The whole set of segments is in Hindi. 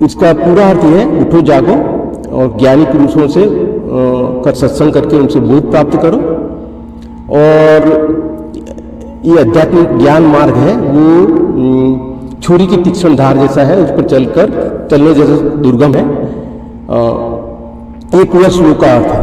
इसका पूरा अर्थ यह है, उठो जागो और ज्ञानी पुरुषों से का सत्संग करके उनसे बोध प्राप्त करो। और ये आध्यात्मिक ज्ञान मार्ग है, वो छुरी की तीक्ष्ण धार जैसा है, उस पर चलने जैसा दुर्गम है। ये पूरा श्लोक का अर्थ है।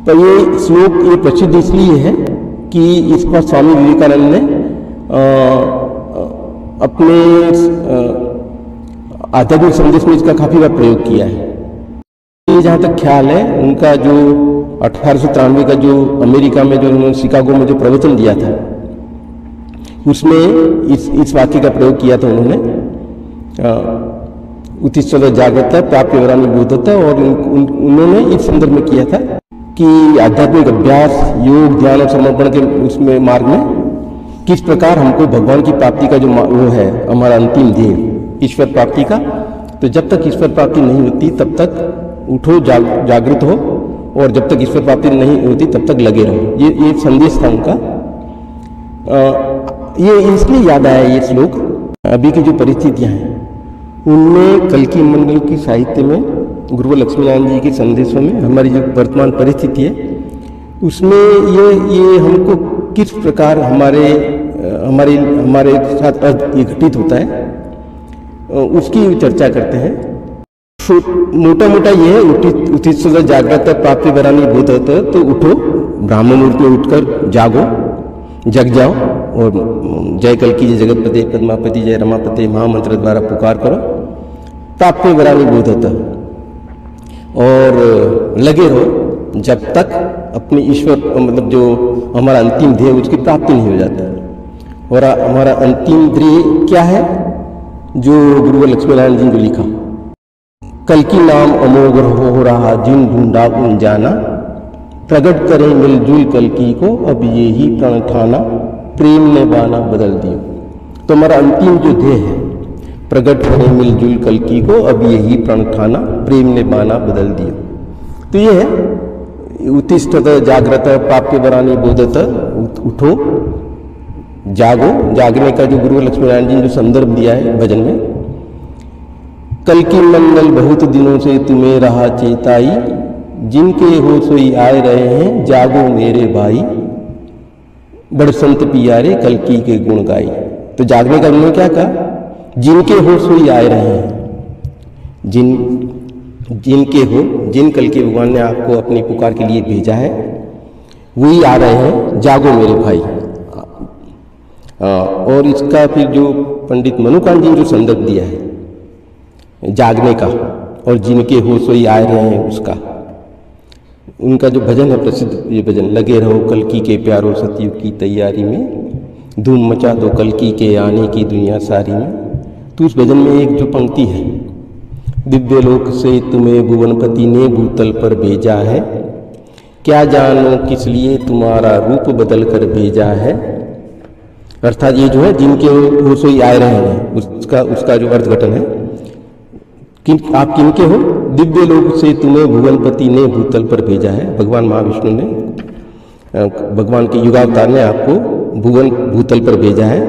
तो ये श्लोक ये प्रसिद्ध इसलिए है कि इसका स्वामी विवेकानंद ने अपने आध्यात्मिक संदेश में इसका काफी बार प्रयोग किया है। ये जहाँ तक ख्याल है, उनका जो 1893 का जो अमेरिका में जो उन्होंने शिकागो में जो प्रवचन दिया था, उसमें इस वाक्य का प्रयोग किया था उन्होंने, उत्तिष्ठत जागृत प्राप्य वरानि बोधता। और उन्होंने इस संदर्भ में किया था कि आध्यात्मिक अभ्यास, योग, ध्यान और समर्पण के उसमें मार्ग में किस प्रकार हमको भगवान की प्राप्ति का जो वो है हमारा अंतिम ध्येय ईश्वर प्राप्ति का, तो जब तक ईश्वर प्राप्ति नहीं होती तब तक उठो, जागृत हो, और जब तक ईश्वर प्राप्ति नहीं होती तब तक लगे रहो। ये संदेश था उनका। ये इसलिए याद आया ये श्लोक। अभी की जो परिस्थितियां हैं उनमें कल्कि मंडल की साहित्य में गुरुवर लक्ष्मीनारायण जी के संदेशों में हमारी जो वर्तमान परिस्थिति है उसमें ये हमको किस प्रकार हमारे साथ ये घटित होता है उसकी चर्चा करते हैं। मोटा मोटा ये है, उत्तिष्ठत जागृत प्राप्य वरानि बोधता। तो उठो, ब्राह्मण मुहूर्त में उठकर जागो, जग जाओ और जय कल्कि, जय जगतपते, पद्मापति, जय रमापते महामंत्र द्वारा पुकार करो, प्राप्य वरानि बोधता। और लगे रहो जब तक अपने ईश्वर मतलब जो हमारा अंतिम ध्येय उसकी प्राप्ति नहीं हो जाता। और हमारा अंतिम ध्येय क्या है, जो गुरुवर लक्ष्मीनारायण जी ने लिखा, कल्कि नाम अमोघ हो रहा जिन ढूंढा उन जाना, प्रकट करें मिलजुल कल्कि को अब ये ही प्रण ठाना, प्रेम ने बाना बदल दियो। तो हमारा अंतिम जो ध्येय है, प्रकट करें मिलजुल कल्कि को अब ये ही प्रण ठाना, प्रेम ने बाना बदल दियो। तो ये है उत्तिष्ठत जागृत प्राप्य वरानि बोधता। उठो, जागो, जागने का जो गुरु लक्ष्मीनारायण जी ने जो संदर्भ दिया है भजन में, कल्कि मंडल बहुत दिनों से तुम्हें रहा चेताई, जिनके हो सोई आए रहे हैं जागो मेरे भाई, बड़ संत पियारे कल्कि के गुण गाई। तो जागने का उन्होंने क्या कहा, जिनके हो सोई आए रहे हैं, जिनके हो, जिन कल्कि भगवान ने आपको अपनी पुकार के लिए भेजा है वही आ रहे हैं, जागो मेरे भाई। और इसका फिर जो पंडित मनुकांत जी ने जो संदर्भ दिया है जागने का और जिनके हो सोई आए रहे हैं उसका, उनका जो भजन है प्रसिद्ध ये भजन, लगे रहो कल्कि के प्यारो सतयुग की तैयारी में, धूम मचा दो कल्कि के आने की दुनिया सारी में। तो उस भजन में एक जो पंक्ति है, दिव्य लोक से तुम्हें भुवनपति ने भूतल पर भेजा है, क्या जानो किस लिए तुम्हारा रूप बदल कर भेजा है। अर्थात ये जो है जिनके हो सोई आए रहे हैं उसका जो अर्थघटन है, आप किनके हो, दिव्य लोक से तुम्हें भुवनपति ने भूतल पर भेजा है। भगवान महाविष्णु ने, भगवान के युगावतार ने आपको भूतल पर भेजा है।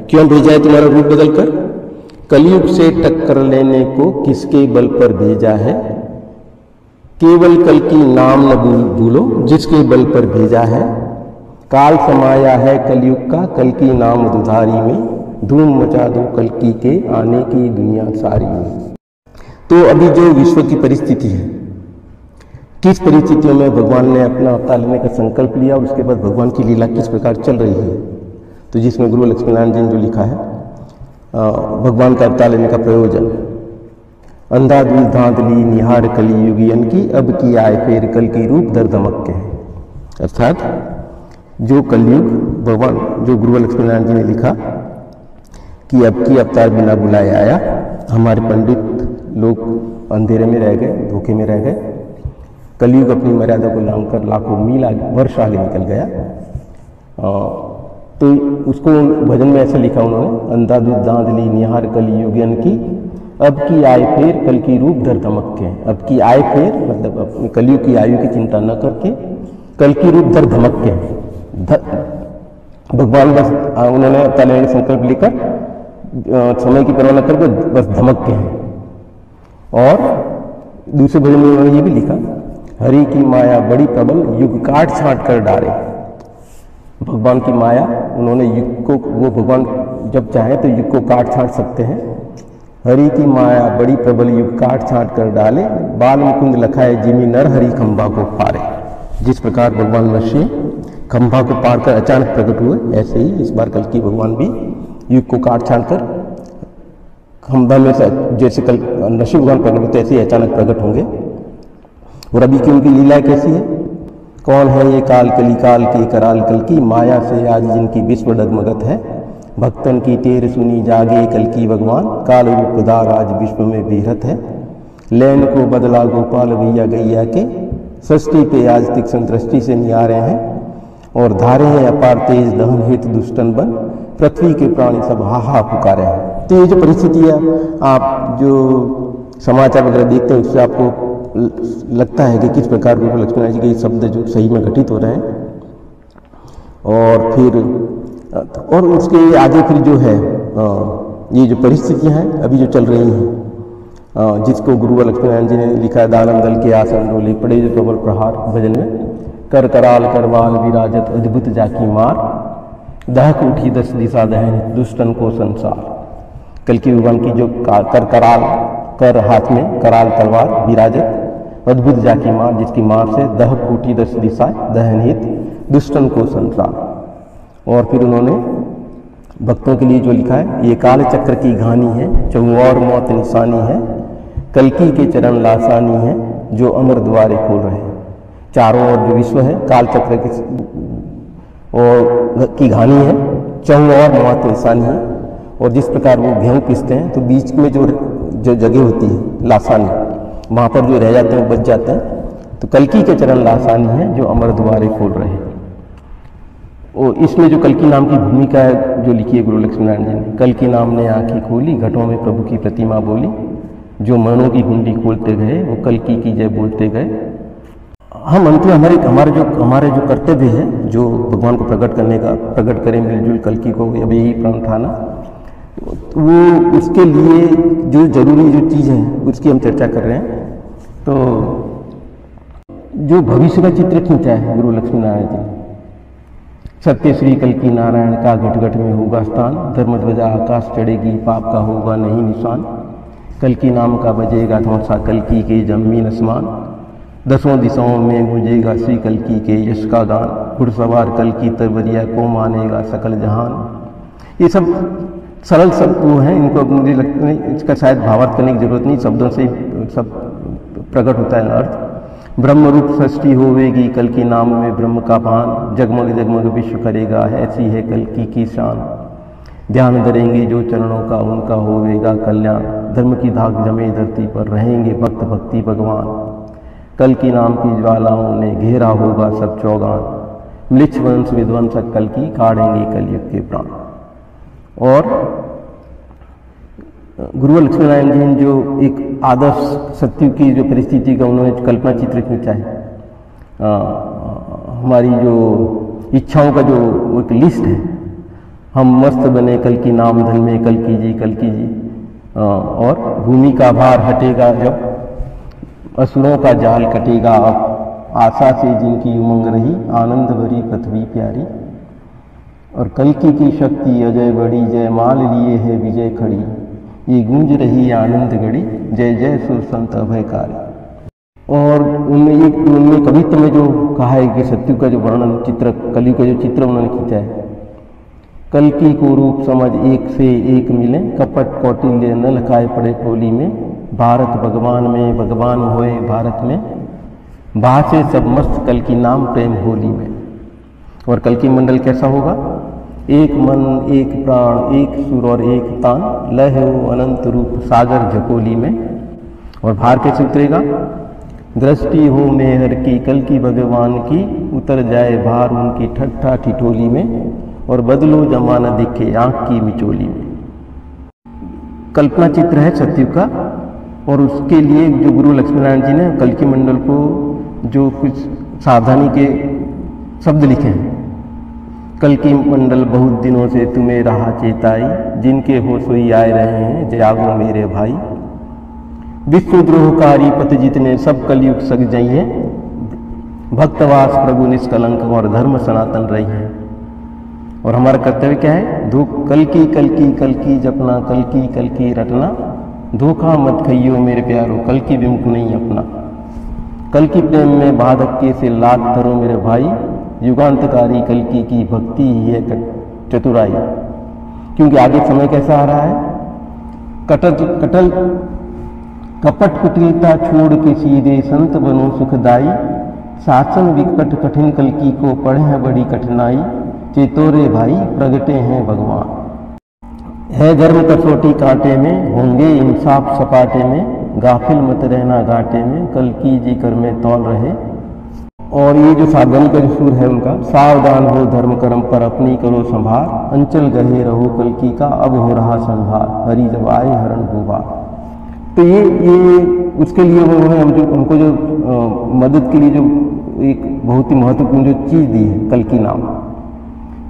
क्यों भेजा है तुम्हारा रूप बदल कर, कलयुग से टक्कर लेने को किसके बल पर भेजा है, केवल कल्कि नाम न भूलो जिसके बल पर भेजा है, काल समाया है कलयुग का कल्कि नाम दुधारी में, धूम मचा दो कल्कि के आने की दुनिया सारी में। तो अभी जो विश्व की परिस्थिति है, किस परिस्थितियों में भगवान ने अपना अवतार लेने का संकल्प लिया और उसके बाद भगवान की लीला किस प्रकार चल रही है, तो जिसमें गुरु लक्ष्मीनारायण जी ने जो लिखा है भगवान का अवतार लेने का प्रयोजन, अंधाधुंध धांधली निहार कली युगियन की, अब की आए फेर कल की रूप दर धमक के। अर्थात जो कलयुग भगवान जो गुरु लक्ष्मीनारायण जी ने लिखा कि अब की अवतार बिना बुलाए आया, हमारे पंडित लोग अंधेरे में रह गए, धोखे में रह गए, कलयुग अपनी मर्यादा को लांघकर लाखों मील आगे, वर्ष आगे निकल गया। तो उसको भजन में ऐसा लिखा उन्होंने, अंधाधुंध धांधली निहार कली युगियन की, अब की आय फेर कल की रूप धर धमक के। अब की आय फेर मतलब अपनी कलयुग की आयु की चिंता न करके कल की रूप धर धमक के। भगवान बस उन्होंने अवतार लेने का संकल्प लेकर समय की परवाह न करके बस धमक के हैं। और दूसरे भजन में उन्होंने ये भी लिखा, हरि की माया बड़ी प्रबल युग काट छांट कर डाले। भगवान की माया, उन्होंने युग को, वो भगवान जब चाहे तो युग को काट छांट सकते हैं। हरि की माया बड़ी प्रबल युग काट छांट कर डाले, बाल मुकुंद लखाए जिमी नर हरि खंभा को पारे। जिस प्रकार भगवान नरसिंह खंभा को पार कर अचानक प्रकट हुए, ऐसे ही इस बार कल की भगवान भी युग को काट छांट कर खंभा में से जैसे कल नरसिंह भगवान प्रकट होते ऐसे ही अचानक प्रकट होंगे। और अभी की उनकी लीला कैसी है, कौन है ये काल कली काल की कराल कल की, माया से आज जिनकी विश्व डगमगत है, भक्तन की टेर सुनी जागे कल की भगवान, काल रूप दाग आज विश्व में बीरत है। लैन को बदला गोपाल भैया गैया के, सृष्टि पे आज तीक्ष्ण दृष्टि से निहारे हैं, और धारे हैं अपार तेज दहन हेतु दुष्टन बन, पृथ्वी के प्राणी सब हाहा पुकारे हैं। तो ये जो परिस्थिति है, आप जो समाचार वगैरह देखते हैं उससे आपको लगता है कि किस प्रकार गुरु लक्ष्मीनारायण जी के शब्द जो सही में घटित हो रहे हैं। और फिर और उसके आगे फिर जो है ये जो परिस्थितियां हैं अभी जो चल रही हैं, जिसको गुरु लक्ष्मीनारायण जी ने लिखा है, दानव दल के आसन डोले पड़े जो प्रबल प्रहार भजन में, कर कराल करवाल विराजत अद्भुत जाकी मार, दहक उठी 10 दिशा दहन दुष्टन को संसार। कल की भगवान की जो कर कराल, कर हाथ में कराल तलवार विराजत अद्भुत जाकी मार, जिसकी मार से दहक उठी 10 दिशा दहन हित दुष्टन को संसार। और फिर उन्होंने भक्तों के लिए जो लिखा है, ये काल चक्र की घानी है, चौर मौत निशानी है, कल्कि के चरण लासानी है, जो अमर द्वारे खोल रहे हैं। चारों ओर जो विश्व है काल चक्र की घानी है, चौर मौत निशानी है। और जिस प्रकार वो गेहूँ पीसते हैं तो बीच में जो जगह होती है लासानी, वहाँ पर जो रह जाते हैं वो बच जाते हैं। तो कल्कि के चरण लासानी है, जो अमर द्वारे खोल रहे हैं। और इसमें जो कल्कि नाम की भूमिका है जो लिखी है गुरु लक्ष्मीनारायण जी ने, कल्कि नाम ने आंखें खोली, घटों में प्रभु की प्रतिमा बोली, जो मनों की कुंडी खोलते गए वो कल्कि की जय बोलते गए। हम अंत में हमारे जो कर्तव्य है, जो भगवान को प्रकट करने का, प्रकट करें मिलजुल कल्कि को, अब यही प्रण था ना, वो उसके लिए जो जरूरी जो चीज़ है उसकी हम चर्चा कर रहे हैं। तो जो भविष्य का चित्र खींचा है गुरु लक्ष्मीनारायण जी, सत्य श्री कल्कि नारायण का घट घट में होगा स्थान, धर्म ध्वजा आकाश चढ़ेगी, पाप का होगा नहीं निशान, कल्कि नाम का बजेगा धौंसा कल्कि के जमीन आसमान, 10 दिशाओं में गूंजेगा श्री कल्कि के यश का गान, घुड़सवार कल्कि तरवरिया को मानेगा सकल जहान। ये सब सरल शब्द वो हैं, इनको मुझे लगता नहीं इसका शायद भावार्थ करने की जरूरत नहीं, शब्दों से सब प्रकट होता है अर्थ। ब्रह्म रूप सृष्टि होवेगी कल्कि नाम में ब्रह्म का भान, जगमग जगमग विश्व करेगा ऐसी है कल्कि की शान, ध्यान धरेंगे जो चरणों का उनका होवेगा कल्याण, धर्म की धाक जमे धरती पर रहेंगे भक्त भक्ति भगवान, कल्कि नाम की ज्वालाओं ने घेरा होगा सब चौगान, म्लिच्छ वंश विध्वंसक कल्कि काढ़ेंगे कलयुग के प्राण। और गुरु लक्ष्मीनारायण जी ने जो एक आदर्श सत्युग की जो परिस्थिति का उन्होंने कल्पना चित्र खींचा है, हमारी जो इच्छाओं का जो एक लिस्ट है, हम मस्त बने कल्कि नाम धन में कल्कि जी, और भूमि का भार हटेगा जब, असुरों का जाल कटेगा अब, आशा से जिनकी उमंग रही आनंद भरी पृथ्वी प्यारी, और कल्कि की शक्ति अजय बड़ी, जय माल लिए है विजय खड़ी, ये गूंज रही आनंद घड़ी, जय जय सुर संत अभयकारी। और उनमें कवित्व में जो कहा है कि सत्युग का जो वर्णन चित्र, कलयुग का जो चित्र उन्होंने खींचा है, कल्कि को रूप समझ एक से एक मिले, कपट कौटिल्य न लखाए पड़े टोली में, भारत भगवान में भगवान होए भारत में, भाषे सब मस्त कल्कि नाम प्रेम होली में। और कल्कि मंडल कैसा होगा, एक मन एक प्राण एक सुर और एक तान, लय हो अनंत रूप सागर झकोली में। और भार कैसे उतरेगा, दृष्टि हो मेहर की कल्कि भगवान की, उतर जाए भार उनकी ठट्ठा ठिठोली में, और बदलो जमाना दिखे आंख की मिचोली में। कल्पना चित्र है सत्युग का, और उसके लिए जो गुरु लक्ष्मीनारायण जी ने कल्कि मंडल को जो कुछ सावधानी के शब्द लिखे हैं, कल्कि मंडल बहुत दिनों से तुम्हें राह चेताई, जिनके हो सोई आए रहे हैं जागो मेरे भाई, विष्णुद्रोहकारी पति जितने सब कलयुग सग जाइए, भक्तवास प्रभु निष्कलंक और धर्म सनातन रही है। और हमारा कर्तव्य क्या है? कल की जपना, कल की रटना, धोखा मत खइयो मेरे प्यारो, कल की विमुख नहीं अपना। कल की प्रेम में बाधक के से लात धरो मेरे भाई, युगांतकारी कल की भक्ति ही है चतुराई। क्योंकि आगे समय कैसा आ रहा है? कपट कुटिलता छोड़ के सीधे संत बनो सुखदाई, शासन विकट कठिन कल्कि को पढ़े हैं बड़ी कठिनाई, चेतोरे भाई प्रगटे हैं भगवान। है धर्म कसौटी कांटे में, होंगे इंसाफ सपाटे में, गाफिल मत रहना घाटे में, कल की जी कर में तौल रहे। और ये जो सावधानी का जो सुर है उनका, सावधान हो धर्म कर्म पर अपनी करो संभार, अंचल गहे रहो कल्कि का अब हो रहा संहार, हरि जब आए हरण हुआ। तो ये उसके लिए उन्होंने हमको जो मदद के लिए जो एक बहुत ही महत्वपूर्ण जो चीज़ दी है, कल की नाम।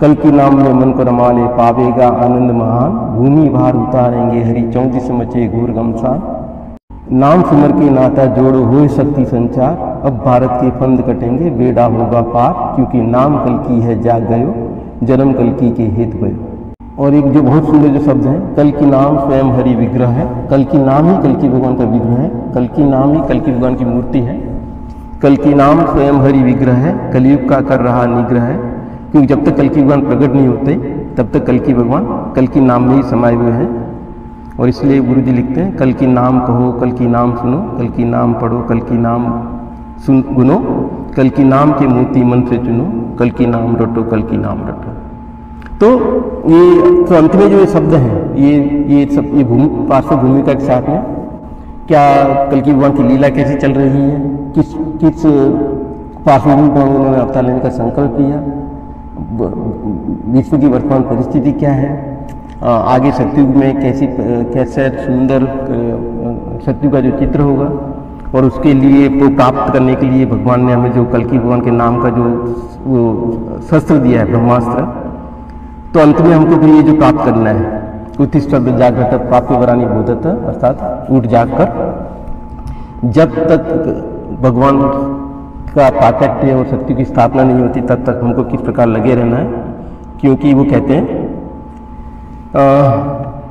कल की नाम में मन को रमा ले, पावेगा आनंद महान, भूमि भार उतारेंगे हरि 34 मचे घोर गमसान। नाम सिमर के नाता जोड़ो हुए शक्ति संचार, अब भारत के फंद कटेंगे बेड़ा होगा पार, क्योंकि नाम कल की है जाग गयो, जन्म कल की के हित गयो। और एक जो बहुत सुंदर जो शब्द है, कल की नाम स्वयं हरि विग्रह है। कल की नाम ही कल की भगवान का विग्रह है, कल की नाम ही कल की भगवान की मूर्ति है। कल की नाम स्वयं हरि विग्रह है, कलयुग का कर रहा निग्रह है। क्योंकि जब तक कल की भगवान प्रकट नहीं होते तब तक कल की भगवान कल की नाम में ही समाये हुए हैं। और इसलिए गुरु जी लिखते हैं, कल की नाम कहो कल की नाम सुनो, कल की नाम पढ़ो कल की नाम सुन गुनो, कल की नाम के मोती मन से चुनो, कल की नाम रटो कल की नाम रटो। तो ये तो अंत में जो ये शब्द हैं, ये सब ये पार्श्व भूमिका के साथ में क्या कल की भगवान की लीला कैसी चल रही है, किस पार्श्वभूमि पर उन्होंने अवतार लेने का संकल्प लिया, विश्व की वर्तमान परिस्थिति क्या है, आगे सतयुग में कैसे सुंदर सतयुग का जो चित्र होगा, और उसके लिए वो प्राप्त करने के लिए भगवान ने हमें जो कल की भगवान के नाम का जो वो शस्त्र दिया है, ब्रह्मास्त्र। तो अंत में हमको फिर ये जो प्राप्त करना है, उत्तिष्ठ जागृत प्राप्य वरानी बोधत, अर्थात उठ जाग कर जब तक भगवान का प्राकट्य और शक्ति की स्थापना नहीं होती तब तक हमको किस प्रकार लगे रहना है। क्योंकि वो कहते हैं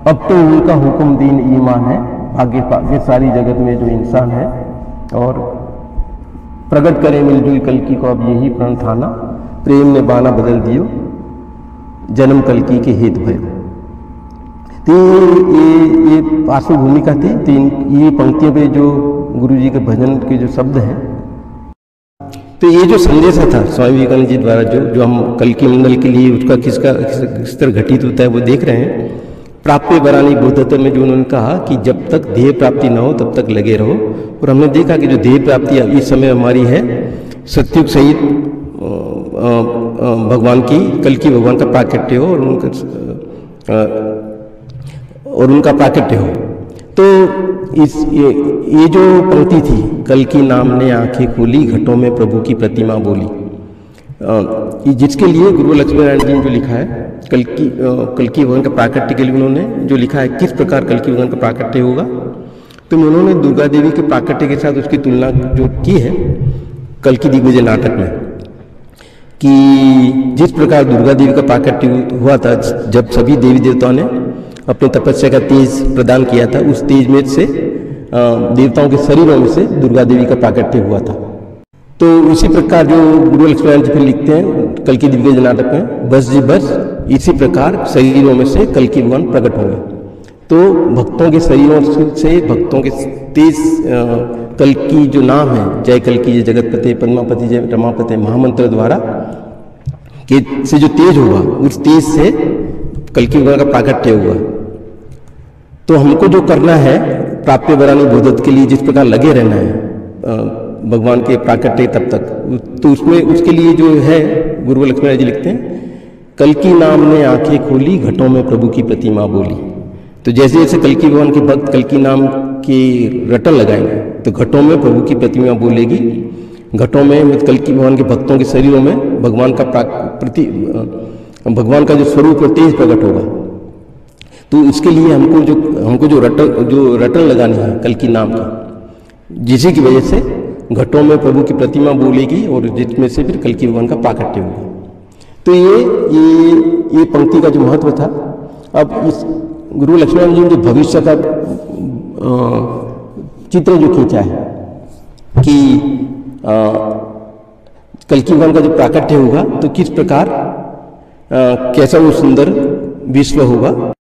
अब तो उनका हुक्म दीन ईमान है, भाग्य सारी जगत में जो इंसान है, और प्रकट करे मिलजुल कल की को अब यही प्रण थाना, प्रेम ने बाना बदल दियो जन्म कल की के हित भय। तो ये पार्श्व भूमिका थी। तो ये पंक्तियों पे जो गुरु जी के भजन के जो शब्द हैं, तो ये जो संदेश था स्वामी विवेकानंद जी द्वारा जो हम कल की मंडल के लिए उसका किस तरह घटित होता है वो देख रहे हैं। प्राप्य वरानी बोधत में जो उन्होंने कहा कि जब तक देह प्राप्ति न हो तब तक लगे रहो। और हमने देखा कि जो देह प्राप्ति इस समय हमारी है, सतयुग सहित भगवान की कल की भगवान का प्राकट्य हो और उनका प्राकट्य हो। तो ये जो पंक्ति थी, कल की नाम ने आंखें खोली, घटों में प्रभु की प्रतिमा बोली, जिसके लिए गुरु लक्ष्मी नारायण जी ने जो लिखा है कल की भगवान का प्राकट्य के लिए उन्होंने जो लिखा है किस प्रकार कल की भगवान का प्राकट्य होगा, तो उन्होंने दुर्गा देवी के प्राकट्य के साथ उसकी तुलना जो की है कल की दिग्विजय नाटक में, कि जिस प्रकार दुर्गा देवी का प्राकट्य हुआ था जब सभी देवी देवताओं ने अपनी तपस्या का तेज प्रदान किया था, उस तेज में से देवताओं के शरीरों में से दुर्गा देवी का प्राकट्य हुआ था। तो उसी प्रकार जो गुरु लक्ष्मी जी फिर लिखते हैं कल की दिग्विजय नाटक में, बस जी बस इसी प्रकार शरीरों में से कल की भगवान प्रकट होंगे। तो भक्तों के शरीरों से भक्तों के तेज कल की जो नाम है, जय कल की, जय जगतपते, पद्मापति, जय रमापते महामंत्र द्वारा के से जो तेज होगा, उस तेज से कल की भगवान का प्राकट्य हुआ। तो हमको जो करना है प्राप्य वरानी बोधत के लिए जिस प्रकार लगे रहना है भगवान के प्राकट्य तब तक, तो उसमें उसके लिए जो है गुरु लक्ष्मी जी लिखते हैं, कल की नाम ने आंखें खोली, घटों में प्रभु की प्रतिमा बोली। तो जैसे जैसे कल की भगवान के भक्त कल की नाम की रटन लगाएंगे तो घटों में प्रभु की प्रतिमा बोलेगी। घटों में कल की भगवान के भक्तों के शरीरों में भगवान का जो स्वरूप और तेज प्रकट होगा। तो इसके लिए हमको जो हमको जो रटन लगानी है कल की नाम का, जिसी की वजह से घटों में प्रभु की प्रतिमा बोलेगी और जिसमें से फिर कल की भगवान का प्राकट्य होगा। तो ये पंक्ति का जो महत्व था। अब इस गुरु लक्ष्मण जी ने जो भविष्य का चित्र जो खींचा है कि कल की भगवान का जो प्राकट्य होगा तो किस प्रकार कैसा वो सुंदर विश्व होगा।